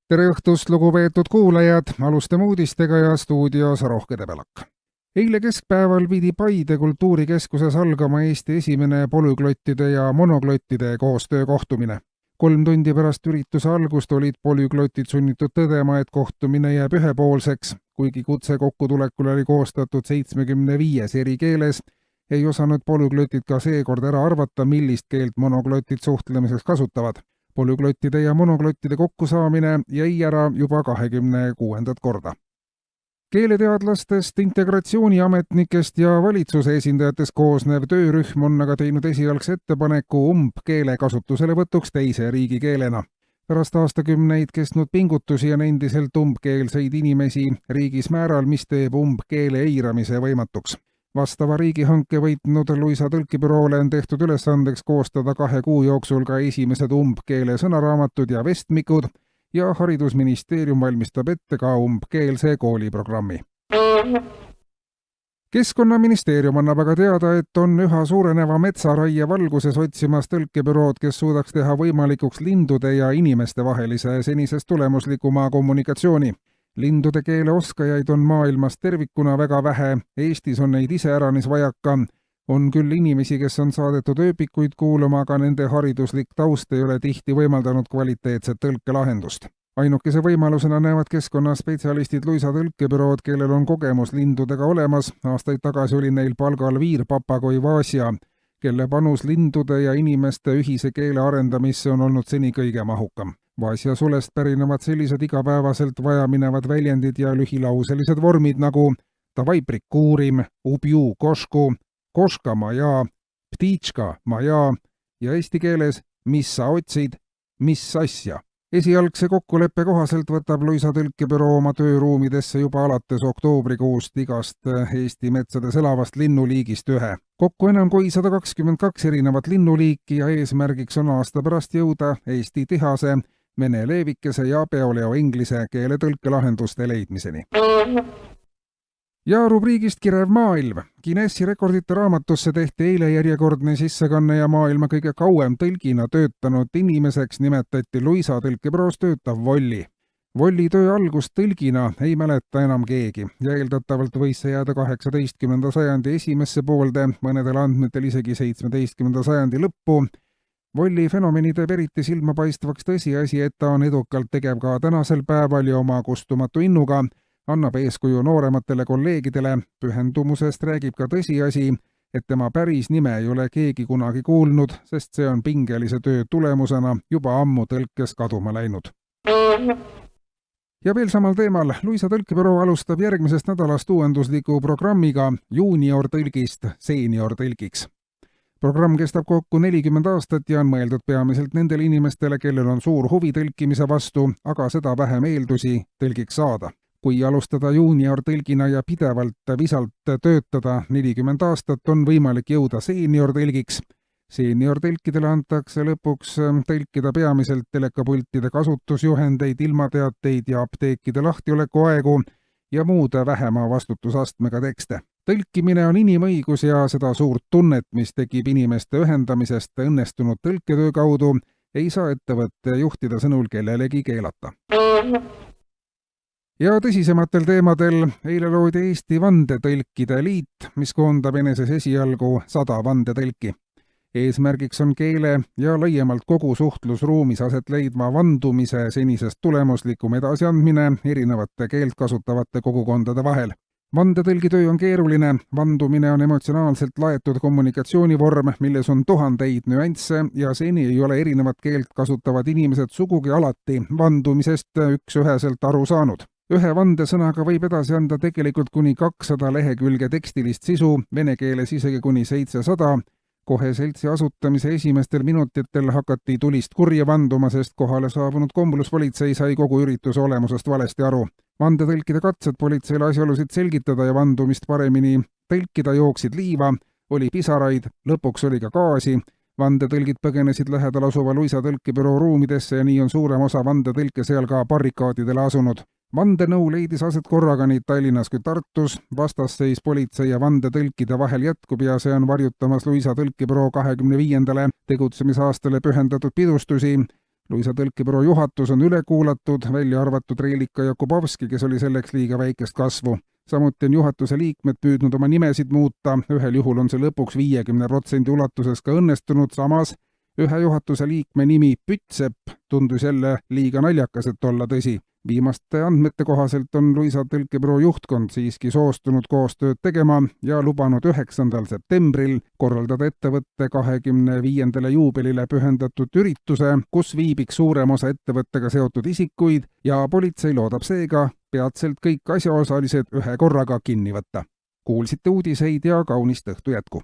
Tere õhtust, lugupeetud kuulajad, alustame uudistega ja stuudios Rohke Debelak. Eile keskpäeval pidi Paide kultuurikeskuses algama Eesti esimene polüglottide ja monoglottide koostöö kohtumine. 3 tundi pärast ürituse algust olid polüglotid sunnitud tõdema, et kohtumine jääb ühepoolseks, kuigi kutse kokkutulekul oli koostatud 75 eri keeles, ei osanud polüglotid ka seekord ära arvata, millist keelt monoglotid suhtlemiseks kasutavad. Polüglottide ja monoglottide kokkusaamine jäi ära juba 26. korda. Keeleteadlastest, integratsiooniametnikest ja valitsuse esindajatest koosnev töörühm on aga teinud esialgse ettepaneku umbkeele kasutuselevõtuks teise riigikeelena. Pärast aastakümneid kestnud pingutusi on endiselt umbkeelseid inimesi riigis määral, mis teeb umbkeele eiramise võimatuks. Vastava riigihanke võitnud Luisa tõlkibüroole on tehtud ülesandeks koostada 2 kuu jooksul ka esimesed umbkeele sõnaraamatud ja vestmikud ja Haridusministeerium valmistab ette ka umbkeelse kooliprogrammi. Keskkonnaministeerium annab aga teada, et on üha suureneva metsaraie valguses otsimas tõlkebürood, kes suudaks teha võimalikuks lindude ja inimeste vahelise senisest tulemuslikuma kommunikatsiooni. Lindude keele oskajaid on maailmas tervikuna väga vähe, Eestis on neid iseäranis vajaka. On küll inimesi, kes on saadetud ööpikuid kuulama, aga nende hariduslik taust ei ole tihti võimaldanud kvaliteetset tõlkelahendust. Ainukese võimalusena näevad keskkonnaspetsialistid Luisa tõlkebürood, kellel on kogemus lindudega olemas. Aastaid tagasi oli neil palgal viirpapagoi Vasja, kelle panus lindude ja inimeste ühise keele arendamisse on olnud seni kõige mahukam. Vasja sulest pärinevad sellised igapäevaselt vajaminevad väljendid ja lühilauselised vormid nagu davai prikuurim, ubju košku, koška maja, ptiitška maja ja eesti keeles mis sa otsid, mis asja. Esialgse kokkuleppe kohaselt võtab Luisa tõlkebüroo oma tööruumidesse juba alates oktoobrikuust igast Eesti metsades elavast linnuliigist 1. Kokku enam kui 122 erinevat linnuliiki ja eesmärgiks on aasta pärast jõuda Eesti tihase, vene leevikese ja peoleo inglise keele tõlkelahenduste leidmiseni. Ja rubriigist Kirev maailm. Guinessi rekordite raamatusse tehti eile järjekordne sissekanne ja maailma kõige kauem tõlgina töötanud inimeseks nimetati Luisa tõlkebüroos töötav Volli. Volli töö algust tõlgina ei mäleta enam keegi ja eeldatavalt võis see jääda 18. sajandi esimesse poolde, mõnedel andmetel isegi 17. sajandi lõppu. Volli fenomeni teeb eriti silmapaistvaks tõsiasi, et ta on edukalt tegev ka tänasel päeval ja oma kustumatu innuga annab eeskuju noorematele kolleegidele. Pühendumusest räägib ka tõsiasi, et tema päris nime ei ole keegi kunagi kuulnud, sest see on pingelise töö tulemusena juba ammu tõlkes kaduma läinud. Ja veel samal teemal, Luisa tõlkebüroo alustab järgmisest nädalast uuendusliku programmiga juunior tõlgist seenior tõlgiks. Programm kestab kokku 40 aastat ja on mõeldud peamiselt nendele inimestele, kellel on suur huvi tõlkimise vastu, aga seda vähem eeldusi tõlgiks saada. Kui alustada juunior tõlgina ja pidevalt visalt töötada 40 aastat, on võimalik jõuda seenior tõlgiks. Seenior tõlkidele antakse lõpuks tõlkida peamiselt telekapultide kasutusjuhendeid, ilmateateid ja apteekide lahtiolekuaegu ja muud vähema vastutusastmega tekste. Tõlkimine on inimõigus ja seda suurt tunnet, mis tekib inimeste ühendamisest õnnestunud tõlketöö kaudu, ei saa ettevõtte juhtida sõnul kellelegi keelata. Ja tõsisematel teemadel eile loodi Eesti Vandetõlkide Liit, mis koondab eneses esialgu 100 vandetõlki. Eesmärgiks on keele ja laiemalt kogu suhtlusruumis aset leidma vandumise senisest tulemuslikum edasiandmine erinevate keelt kasutavate kogukondade vahel. Vandetõlgitöö on keeruline, vandumine on emotsionaalselt laetud kommunikatsioonivorm, milles on tuhandeid nüansse ja seni ei ole erinevat keelt kasutavad inimesed sugugi alati vandumisest üksüheselt aru saanud. Ühe vandesõnaga võib edasi anda tegelikult kuni 200 lehekülge tekstilist sisu, vene keeles isegi kuni 700. Kohe seltsi asutamise esimestel minutitel hakati tulist kurja vanduma, sest kohale saabunud kombluspolitsei sai kogu ürituse olemusest valesti aru. Vandetõlkide katsed politseile asjaolusid selgitada ja vandumist paremini tõlkida jooksid liiva, oli pisaraid, lõpuks oli ka gaasi. Vandetõlgid põgenesid lähedal asuva Luisa tõlkebüroo ruumidesse ja nii on suurem osa vandetõlke seal ka barrikaadidele asunud. Vandenõu leidis aset korraga nii Tallinnas kui Tartus, vastasseis politsei ja vandetõlkide vahel jätkub ja see on varjutamas Luisa tõlkebüroo 25. tegutsemisaastale pühendatud pidustusi. Luisa tõlkebüroo juhatus on üle kuulatud, välja arvatud Reelika Jakubovski, kes oli selleks liiga väikest kasvu. Samuti on juhatuse liikmed püüdnud oma nimesid muuta, ühel juhul on see lõpuks 50% ulatuses ka õnnestunud, samas ühe juhatuse liikme nimi Pütsepp tundus jälle liiga naljakas, et olla tõsi. Viimaste andmete kohaselt on Luisa tõlkebüroo juhtkond siiski soostunud koostööd tegema ja lubanud 9. septembril korraldada ettevõtte 25. juubelile pühendatud ürituse, kus viibiks suurem osa ettevõttega seotud isikuid ja politsei loodab seega peatselt kõik asjaosalised ühe korraga kinni võtta. Kuulsite uudiseid ja kaunist õhtu jätku!